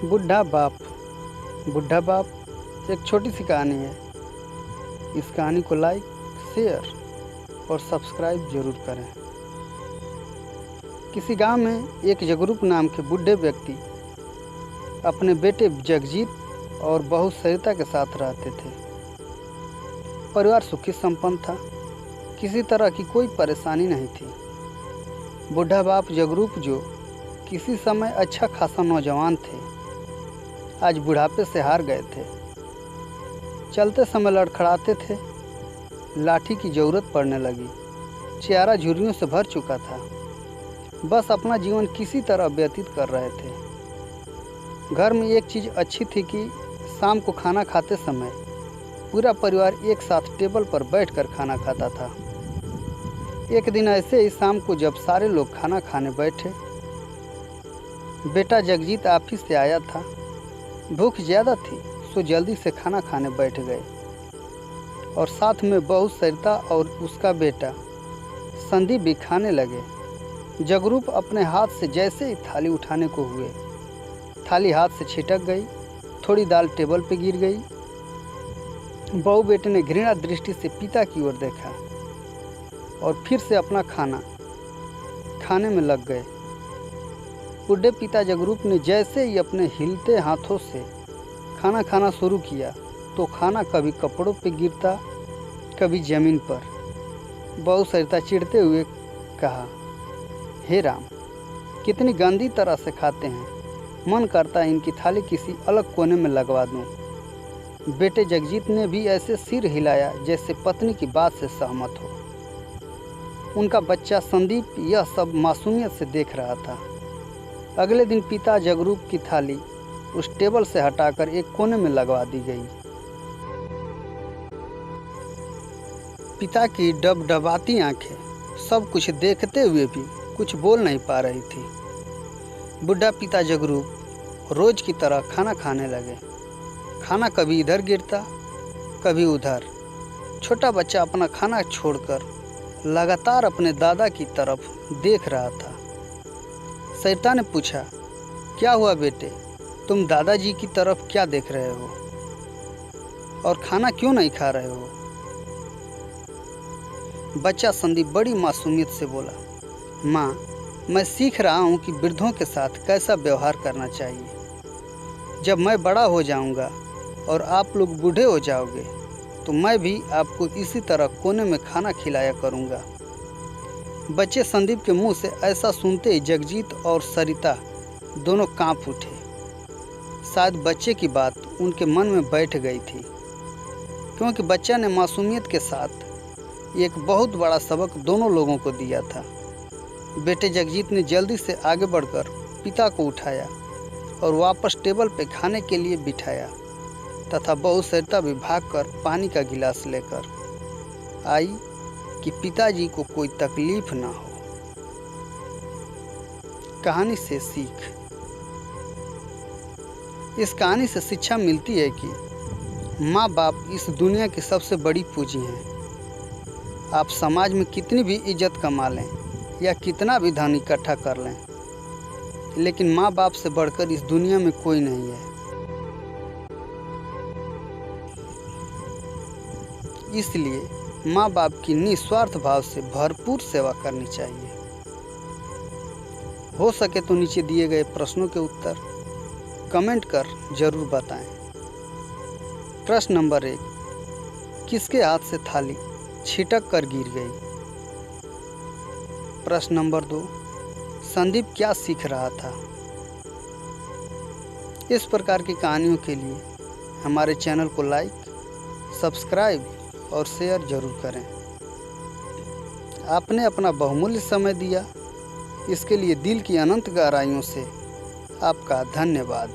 बुढ़ा बाप। बुढ़ा बाप एक छोटी सी कहानी है। इस कहानी को लाइक, शेयर और सब्सक्राइब जरूर करें। किसी गांव में एक जगरूप नाम के बूढ़े व्यक्ति अपने बेटे जगजीत और बहू सरिता के साथ रहते थे। परिवार सुखी संपन्न था, किसी तरह की कोई परेशानी नहीं थी। बूढ़ा बाप जगरूप, जो किसी समय अच्छा खासा नौजवान थे, आज बुढ़ापे से हार गए थे। चलते समय लड़खड़ाते थे, लाठी की जरूरत पड़ने लगी, चेहरा झुर्रियों से भर चुका था। बस अपना जीवन किसी तरह व्यतीत कर रहे थे। घर में एक चीज़ अच्छी थी कि शाम को खाना खाते समय पूरा परिवार एक साथ टेबल पर बैठकर खाना खाता था। एक दिन ऐसे ही शाम को जब सारे लोग खाना खाने बैठे, बेटा जगजीत ऑफिस से आया था। भूख ज़्यादा थी, सो जल्दी से खाना खाने बैठ गए और साथ में बहू सरिता और उसका बेटा संदीप भी खाने लगे। जगरूप अपने हाथ से जैसे ही थाली उठाने को हुए, थाली हाथ से छिटक गई, थोड़ी दाल टेबल पे गिर गई। बहू बेटे ने घृणा दृष्टि से पिता की ओर देखा और फिर से अपना खाना खाने में लग गए। बूढ़े पिता जगरूप ने जैसे ही अपने हिलते हाथों से खाना खाना शुरू किया तो खाना कभी कपड़ों पे गिरता, कभी जमीन पर। बहू सरिता चिढ़ते हुए कहा, हे राम, कितनी गंदी तरह से खाते हैं, मन करता है इनकी थाली किसी अलग कोने में लगवा दूं। बेटे जगजीत ने भी ऐसे सिर हिलाया जैसे पत्नी की बात से सहमत हो। उनका बच्चा संदीप यह सब मासूमियत से देख रहा था। अगले दिन पिता जगरूप की थाली उस टेबल से हटाकर एक कोने में लगवा दी गई। पिता की डबडबाती आंखें सब कुछ देखते हुए भी कुछ बोल नहीं पा रही थी। बुढ़ा पिता जगरूप रोज की तरह खाना खाने लगे। खाना कभी इधर गिरता, कभी उधर। छोटा बच्चा अपना खाना छोड़कर लगातार अपने दादा की तरफ देख रहा था। सरिता ने पूछा, क्या हुआ बेटे, तुम दादाजी की तरफ क्या देख रहे हो और खाना क्यों नहीं खा रहे हो? बच्चा संदीप बड़ी मासूमियत से बोला, माँ, मैं सीख रहा हूँ कि वृद्धों के साथ कैसा व्यवहार करना चाहिए। जब मैं बड़ा हो जाऊँगा और आप लोग बूढ़े हो जाओगे तो मैं भी आपको इसी तरह कोने में खाना खिलाया करूँगा। बच्चे संदीप के मुंह से ऐसा सुनते ही जगजीत और सरिता दोनों कांप उठे। शायद बच्चे की बात उनके मन में बैठ गई थी, क्योंकि बच्चा ने मासूमियत के साथ एक बहुत बड़ा सबक दोनों लोगों को दिया था। बेटे जगजीत ने जल्दी से आगे बढ़कर पिता को उठाया और वापस टेबल पे खाने के लिए बिठाया तथा बहू सरिता भी भागकर पानी का गिलास लेकर आई कि पिताजी को कोई तकलीफ ना हो। कहानी से सीख। इस कहानी से शिक्षा मिलती है कि माँ बाप इस दुनिया की सबसे बड़ी पूंजी हैं। आप समाज में कितनी भी इज्जत कमा लें या कितना भी धन इकट्ठा कर लें, लेकिन माँ बाप से बढ़कर इस दुनिया में कोई नहीं है। इसलिए माँ बाप की निस्वार्थ भाव से भरपूर सेवा करनी चाहिए। हो सके तो नीचे दिए गए प्रश्नों के उत्तर कमेंट कर जरूर बताएं। प्रश्न नंबर 1, किसके हाथ से थाली छिटक कर गिर गई? प्रश्न नंबर 2, संदीप क्या सीख रहा था? इस प्रकार की कहानियों के लिए हमारे चैनल को लाइक, सब्सक्राइब और शेयर जरूर करें। आपने अपना बहुमूल्य समय दिया, इसके लिए दिल की अनंत गहराइयों से आपका धन्यवाद।